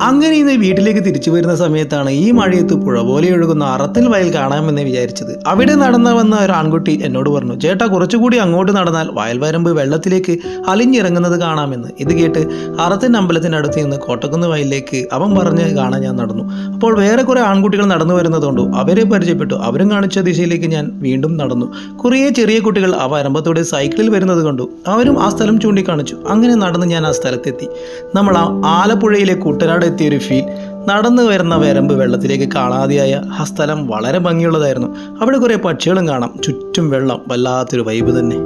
അങ്ങനെ ഇന്ന് വീട്ടിലേക്ക് തിരിച്ചു വരുന്ന സമയത്താണ് ഈ മഴയത്ത് പുഴ പോലെ ഒഴുകുന്ന അറത്തിൽ വയൽ കാണാമെന്ന് വിചാരിച്ചത്. അവിടെ നടന്നു വന്ന ഒരു ആൺകുട്ടി എന്നോട് പറഞ്ഞു, ചേട്ടാ കുറച്ചുകൂടി അങ്ങോട്ട് നടന്നാൽ വയൽവരമ്പ് വെള്ളത്തിലേക്ക് അലിഞ്ഞിറങ്ങുന്നത് കാണാമെന്ന്. ഇത് കേട്ട് അറത്തിൻ്റെ അമ്പലത്തിനടുത്ത് നിന്ന് കോട്ടക്കുന്ന് വയലിലേക്ക് അവൻ പറഞ്ഞ് കാണാൻ ഞാൻ നടന്നു. അപ്പോൾ വേറെ കുറേ ആൺകുട്ടികൾ നടന്നു വരുന്നതുകൊണ്ടു അവരെ പരിചയപ്പെട്ടു. അവരും കാണിച്ച ദിശയിലേക്ക് ഞാൻ വീണ്ടും നടന്നു. കുറേ ചെറിയ കുട്ടികൾ ആ വരമ്പത്തോടെ സൈക്കിളിൽ വരുന്നത് കണ്ടു. അവരും ആ സ്ഥലം ചൂണ്ടിക്കാണിച്ചു. അങ്ങനെ നടന്ന് ഞാൻ ആ സ്ഥലത്തെത്തി. നമ്മൾ ആലപ്പുഴയിലെ കുട്ടനാട് എത്തിയൊരു ഫീൽ. നടന്നു വരുന്ന വരമ്പ് വെള്ളത്തിലേക്ക് കാണാതെയായ ആ സ്ഥലം വളരെ ഭംഗിയുള്ളതായിരുന്നു. അവിടെ കുറേ പക്ഷികളും കാണാം, ചുറ്റും വെള്ളം, വല്ലാത്തൊരു വൈബ് തന്നെ.